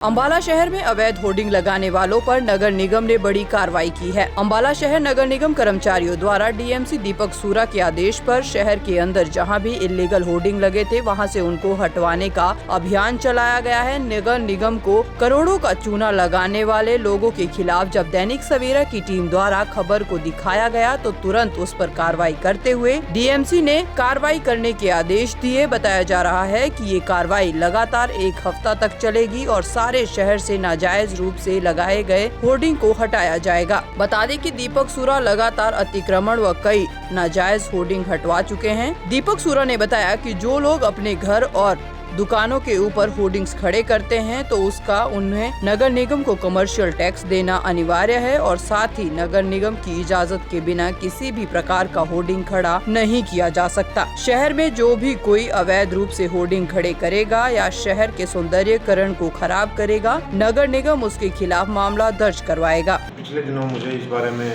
अंबाला शहर में अवैध होर्डिंग लगाने वालों पर नगर निगम ने बड़ी कार्रवाई की है। अंबाला शहर नगर निगम कर्मचारियों द्वारा डीएमसी दीपक सूरा के आदेश पर शहर के अंदर जहां भी इल्लीगल होर्डिंग लगे थे वहां से उनको हटवाने का अभियान चलाया गया है। नगर निगम को करोड़ों का चूना लगाने वाले लोगों के खिलाफ जब दैनिक सवेरा की टीम द्वारा खबर को दिखाया गया तो तुरंत उस पर कार्रवाई करते हुए डीएमसी ने कार्रवाई करने के आदेश दिए। बताया जा रहा है कि ये कार्रवाई लगातार 1 हफ्ता तक चलेगी और सारे शहर से नाजायज रूप से लगाए गए होर्डिंग को हटाया जाएगा। बता दें कि दीपक सूरा लगातार अतिक्रमण व कई नाजायज होर्डिंग हटवा चुके हैं। दीपक सूरा ने बताया कि जो लोग अपने घर और दुकानों के ऊपर होर्डिंग्स खड़े करते हैं तो उसका उन्हें नगर निगम को कमर्शियल टैक्स देना अनिवार्य है और साथ ही नगर निगम की इजाजत के बिना किसी भी प्रकार का होर्डिंग खड़ा नहीं किया जा सकता। शहर में जो भी कोई अवैध रूप से होर्डिंग खड़े करेगा या शहर के सौंदर्यीकरण को खराब करेगा, नगर निगम उसके खिलाफ मामला दर्ज करवाएगा। पिछले दिनों मुझे इस बारे में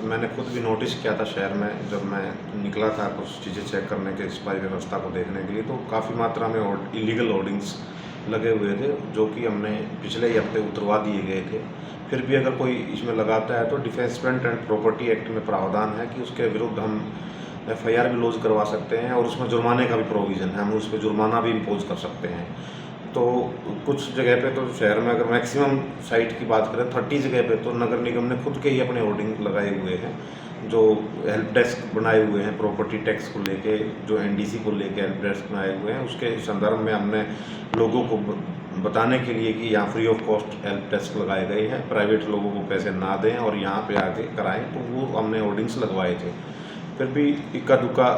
मैंने खुद भी नोटिस किया था शहर में, जब मैं निकला था कुछ चीज़ें चेक करने के सफाई व्यवस्था को देखने के लिए, तो काफ़ी मात्रा में इलीगल होर्डिंग्स लगे हुए थे जो कि हमने पिछले ही हफ्ते उतरवा दिए गए थे। फिर भी अगर कोई इसमें लगाता है तो डिफेंसमेंट एंड प्रॉपर्टी एक्ट में प्रावधान है कि उसके विरुद्ध हम FIR भी लॉन्च करवा सकते हैं और उसमें जुर्माने का भी प्रोविज़न है, हम उस पर जुर्माना भी इम्पोज कर सकते हैं। तो कुछ जगह पे तो शहर में अगर मैक्सिमम साइट की बात करें 30 जगह पे तो नगर निगम ने खुद के ही अपने होर्डिंग लगाए हुए हैं, जो हेल्प डेस्क बनाए हुए हैं प्रॉपर्टी टैक्स को लेके, जो NDC को लेके हेल्प डेस्क बनाए हुए हैं। उसके संदर्भ में हमने लोगों को बताने के लिए कि यहाँ free of cost help desk लगाए गए हैं, प्राइवेट लोगों को पैसे ना दें और यहाँ पे आके कराएं, तो वो हमने होर्डिंग्स लगवाए थे। फिर भी इक्का दुक्का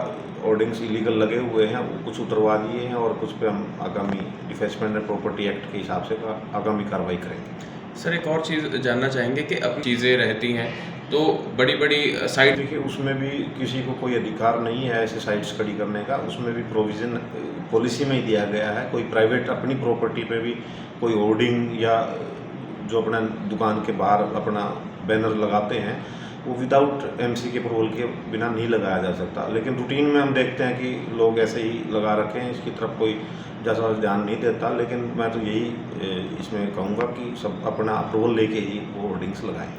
होर्डिंग्स इलीगल लगे हुए हैं, वो कुछ उतरवा दिए हैं और कुछ पे हम आगामी डिफेंसमेंट एंड प्रॉपर्टी एक्ट के हिसाब से आगामी कार्रवाई करेंगे। सर, एक और चीज़ जानना चाहेंगे कि अब चीज़ें रहती हैं तो बड़ी बड़ी साइट, देखिए उसमें भी किसी को कोई अधिकार नहीं है ऐसे साइट्स खड़ी करने का, उसमें भी प्रोविज़न पॉलिसी में ही दिया गया है। कोई प्राइवेट अपनी प्रॉपर्टी पे भी कोई होर्डिंग या जो अपना दुकान के बाहर अपना बैनर लगाते हैं वो विदाउट MC के अप्रूवल के बिना नहीं लगाया जा सकता। लेकिन रूटीन में हम देखते हैं कि लोग ऐसे ही लगा रखे हैं, इसकी तरफ कोई जैसा ध्यान नहीं देता। लेकिन मैं तो यही इसमें कहूँगा कि सब अपना अप्रूवल लेके ही वो होर्डिंग्स लगाएं।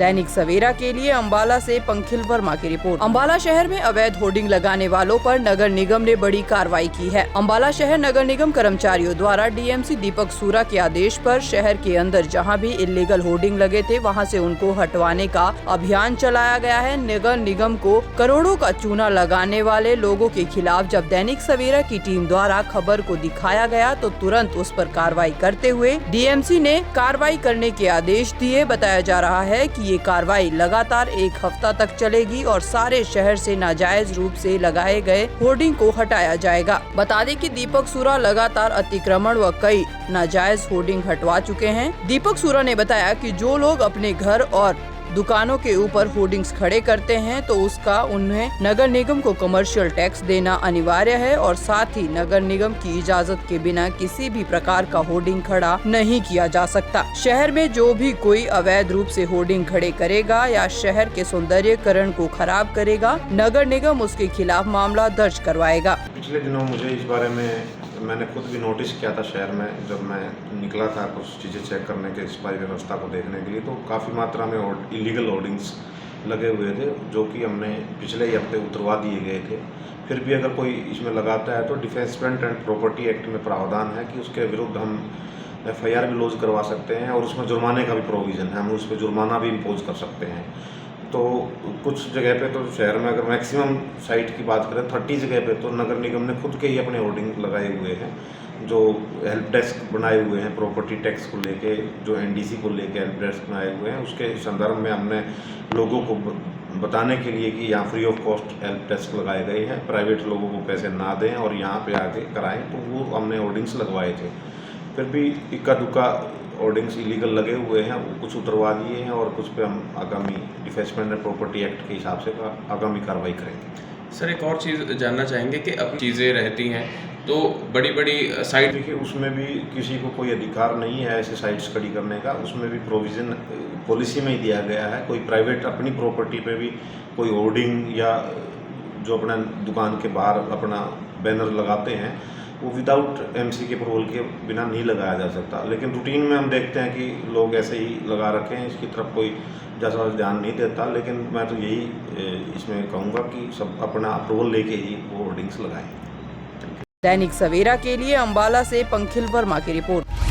दैनिक सवेरा के लिए अंबाला से पंखिल वर्मा की रिपोर्ट। अंबाला शहर में अवैध होर्डिंग लगाने वालों पर नगर निगम ने बड़ी कार्रवाई की है। अंबाला शहर नगर निगम कर्मचारियों द्वारा डीएमसी दीपक सूरा के आदेश पर शहर के अंदर जहां भी इल्लीगल होर्डिंग लगे थे वहां से उनको हटवाने का अभियान चलाया गया है। नगर निगम को करोड़ों का चूना लगाने वाले लोगों के खिलाफ जब दैनिक सवेरा की टीम द्वारा खबर को दिखाया गया तो तुरंत उस पर कार्रवाई करते हुए डीएमसी ने कार्रवाई करने के आदेश दिए। बताया जा रहा है कि ये कार्रवाई लगातार 1 हफ्ता तक चलेगी और सारे शहर से नाजायज रूप से लगाए गए होर्डिंग को हटाया जाएगा। बता दें कि दीपक सूरा लगातार अतिक्रमण व कई नाजायज होर्डिंग हटवा चुके हैं। दीपक सूरा ने बताया कि जो लोग अपने घर और दुकानों के ऊपर होर्डिंग्स खड़े करते हैं तो उसका उन्हें नगर निगम को कमर्शियल टैक्स देना अनिवार्य है और साथ ही नगर निगम की इजाजत के बिना किसी भी प्रकार का होर्डिंग खड़ा नहीं किया जा सकता। शहर में जो भी कोई अवैध रूप से होर्डिंग खड़े करेगा या शहर के सौंदर्यीकरण को खराब करेगा, नगर निगम उसके खिलाफ मामला दर्ज करवाएगा। पिछले दिनों मुझे इस बारे में मैंने खुद भी नोटिस किया था शहर में, जब मैं निकला था कुछ चीज़ें चेक करने के सफाई व्यवस्था को देखने के लिए, तो काफ़ी मात्रा में इलीगल होर्डिंग्स लगे हुए थे जो कि हमने पिछले ही हफ्ते उतरवा दिए गए थे। फिर भी अगर कोई इसमें लगाता है तो डिफेंसमेंट एंड प्रॉपर्टी एक्ट में प्रावधान है कि उसके विरुद्ध हम FIR भी लॉन्च करवा सकते हैं और उसमें जुर्माने का भी प्रोविज़न है, हम उस पर जुर्माना भी इम्पोज कर सकते हैं। तो कुछ जगह पे तो शहर में अगर मैक्सिमम साइट की बात करें 30 जगह पे तो नगर निगम ने खुद के ही अपने होर्डिंग लगाए हुए हैं, जो हेल्प डेस्क बनाए हुए हैं प्रॉपर्टी टैक्स को लेके, जो NDC को लेके हेल्प डेस्क बनाए हुए हैं। उसके संदर्भ में हमने लोगों को बताने के लिए कि यहाँ free of cost help desk लगाए गए हैं, प्राइवेट लोगों को पैसे ना दें और यहाँ पे आके कराएं, तो वो हमने होर्डिंग्स लगवाए थे। फिर भी इक्का दुक्का होर्डिंग्स इलीगल लगे हुए हैं, वो कुछ उतरवा दिए हैं और कुछ पे हम आगामी डिफेंसमेंट एंड प्रॉपर्टी एक्ट के हिसाब से आगामी कार्रवाई करेंगे। सर, एक और चीज़ जानना चाहेंगे कि अब चीज़ें रहती हैं तो बड़ी बड़ी साइट, देखिए उसमें भी किसी को कोई अधिकार नहीं है ऐसे साइट्स खड़ी करने का, उसमें भी प्रोविज़न पॉलिसी में ही दिया गया है। कोई प्राइवेट अपनी प्रॉपर्टी पे भी कोई होर्डिंग या जो अपना दुकान के बाहर अपना बैनर लगाते हैं वो विदाउट एमसी के अप्रूवल के बिना नहीं लगाया जा सकता। लेकिन रूटीन में हम देखते हैं कि लोग ऐसे ही लगा रखे हैं, इसकी तरफ कोई ज़्यादा ध्यान नहीं देता। लेकिन मैं तो यही इसमें कहूँगा कि सब अपना अप्रूवल लेके ही वो होर्डिंग्स लगाएं। दैनिक सवेरा के लिए अंबाला से पंखिल वर्मा की रिपोर्ट।